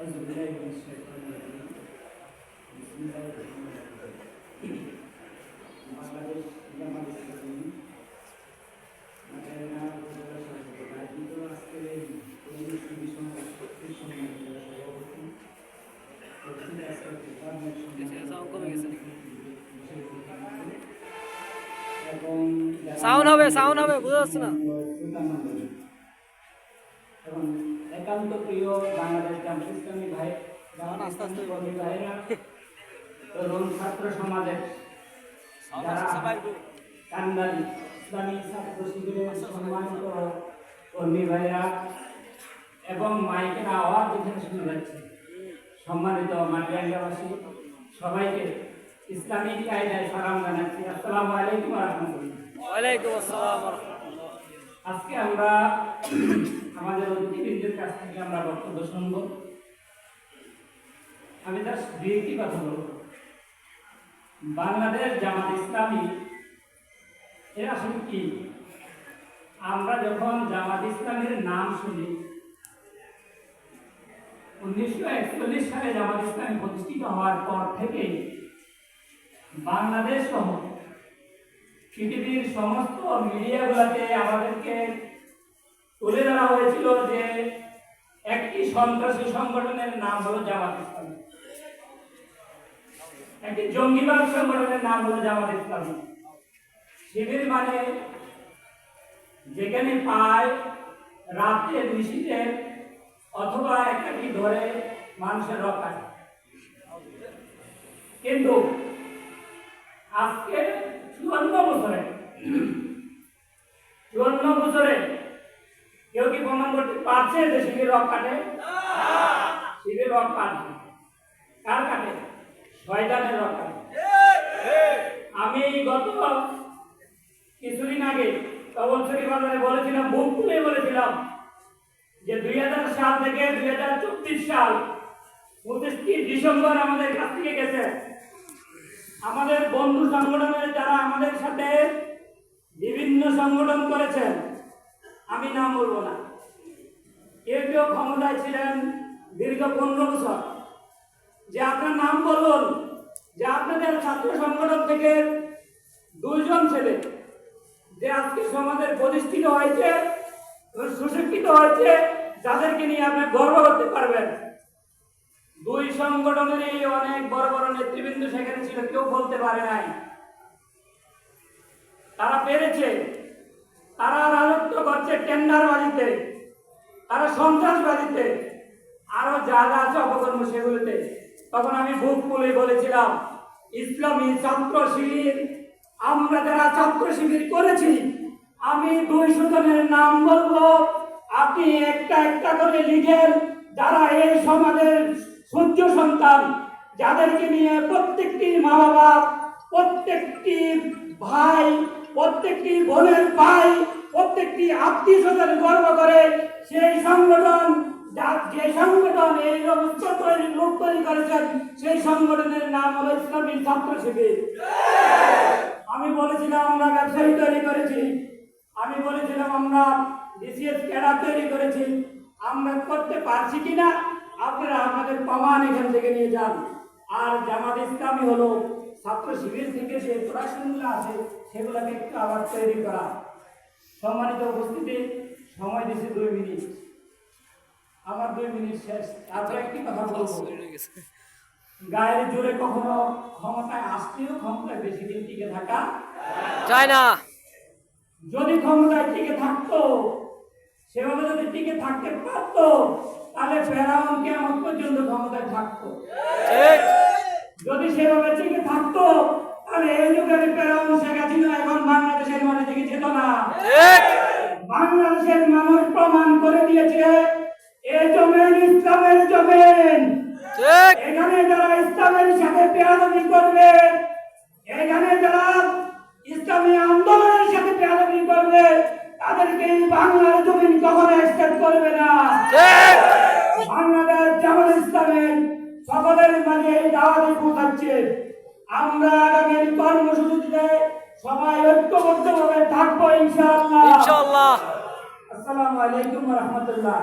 أعوذ بالله من الشيطان الرجيم بسم الله الرحمن الرحيم বাংলাদেশ জামাত ইসলামী মাদারিনা উপজেলা শাখার আয়োজিত আজকের এই অনুষ্ঠান সম্মানিত সভাপতি সাউন্ড হবে বুঝা যাচ্ছে না। এবং একান্ত প্রিয় বাংলাদেশ জামাত ইসলামী ভাই ভাইরা এবং ছাত্র সমাজের কান্দারি ইসলামী ছাত্র শিবিরের সম্মানিত কর্মী ভাইরা এবং মাইকের আওয়াজ যেখানে শুনে যাচ্ছে সম্মানিত মাটিয়াঙ্গাবাসী সবাইকে ইসলামিক কায়দায় সালাম জানাচ্ছি। আসসালামু আলাইকুম ওয়া রাহমাতুল্লাহ। ওয়ালাইকুম আসসালাম ওয়া রাহমাতুল্লাহ। আজকে আমরা আমাদের অতিথিবৃন্দের কাছ থেকে আমরা বক্তব্য শুনব। আমি তার দুইটি কথা বলব। বাংলাদেশ জামাত ইসলামী এর আসলে কি? আমরা যখন জামাত ইসলামের নাম শুনি 1941 সালে জামাত ইসলামী প্রতিষ্ঠিত হওয়ার পর থেকে বাংলাদেশ সহ পৃথিবীর সমস্ত মিডিয়াগুলোতে আমাদেরকে তুলে ধরা হয়েছিল যে একটি সন্ত্রাসী সংগঠনের নাম হলো জামাত ইসলামী, একটি জঙ্গিবাদ সংগঠনের নাম হলো জামাত ইসলামী। শিবির মানে যেখানে পায় রাতে নিশীথে অথবা একাকি ধরে মানুষের রক্ষা। কিন্তু আজকে 54 বছরে কেউ কি প্রমাণ করতে পারছে যে শিবির রক কাটে? শিবির রক কাটে কার কাটে? শয়তানের রক কাটে। আমি গত কিছুদিন আগে কবলছড়ি বাজারে বলেছিলাম, বুক খুলে বলেছিলাম যে 2000 সাল থেকে 2024 সাল 25 ডিসেম্বর আমাদের কাছ থেকে গেছে। আমাদের বন্ধু সংগঠনের যারা আমাদের সাথে বিভিন্ন সংগঠন করেছেন, আমি নাম বলবো না, কেউ কেউ ক্ষমতায় ছিলেন দীর্ঘ 15 বছর, যে আপনার নাম বলুন যে আপনাদের ছাত্র সংগঠন থেকে 2 জন ছেলে যে আজকে সমাজের প্রতিষ্ঠিত হয়েছে, সুশিক্ষিত হয়েছে, যাদেরকে নিয়ে আপনি গর্ব করতে পারবেন। 2 সংগঠনেরই অনেক বড় বড় নেতৃবৃন্দ সেখানে ছিল, কেউ বলতে পারে নাই। তারা পেরেছে, তারা রাজত্ব করছে টেন্ডারবাজিতে, তারা সন্ত্রাসবাজিতে, আরো যা যা আছে অপকর্ম সেগুলোতে। তখন আমি বুক খুলে বলেছিলাম, ইসলামী ছাত্র শিবির, আমরা যারা ছাত্র শিবির করেছি, আমি 200 জনের নাম বলবো, আপনি একটা একটা করে লিখেন, যারা এই সমাজের সূর্য সন্তান, যাদেরকে নিয়ে প্রত্যেকটি মা বাবা, প্রত্যেকটি ভাই, প্রত্যেকটি বোনের ভাই, প্রত্যেকটি আত্মীয় স্বজন গর্ব করে, সেই সংগঠন, যে সংগঠন এই অবস্থা লোক তৈরি করেছেন, সেই সংগঠনের নাম হলো ইসলামী ছাত্র শিবির। আমি বলেছিলাম আমরা ব্যবসায়ী তৈরি করেছি, আমি বলেছিলাম আমরা বিসিএস ক্যাডার তৈরি করেছি। আমরা করতে পারছি কিনা আপনারা আপনাদের প্রমাণ এখান থেকে নিয়ে যান। আর জামাত ইসলামী হলো ছাত্র শিবির থেকে যে পড়াশোনাগুলো আছে সেগুলোকে একটু আবার তৈরি করা। সম্মানিত উপস্থিতি, সময় দিচ্ছি 2 মিনিট, আমার 2 মিনিট শেষ। তারপরে একটি কথা বলবো, গায়ের জোরে কখনো ক্ষমতায় আসলেও ক্ষমতায় বেশি দিন টিকে থাকা যায় না। যদি ক্ষমতায় টিকে থাকতো, সেভাবে যদি টিকে থাকতে পারতো, তাহলে ফেরাউন কিয়ামত পর্যন্ত ক্ষমতায় থাকতো। যদি সেভাবে টিকে থাকতো, তাহলে এই যুগের ফেরাউন শেখ হাসিনা এখন বাংলাদেশের মানুষ থেকে যেত না। বাংলাদেশের মানুষ প্রমাণ করে দিয়েছে এই জমিন ইসলামের জমিন। এখানে যারা ইসলামের সাথে বেয়াদবি করবে, এখানে যারা ইসলামী আন্দোলনের সাথে বেয়াদবি করবে, তাদেরকে বাংলার জমিন কখনো অ্যাকসেপ্ট করবে না। বাংলাদেশ জামাত ইসলামের সকলের মাঝে এই দাওয়াত পৌঁছাচ্ছে। আমরা আগামী কর্মসূচিতে সবাই ঐক্যবদ্ধভাবে থাকবো ইনশাআল্লাহ। ইনশাআল্লাহ। আসসালামু আলাইকুম ওয়া রাহমাতুল্লাহ।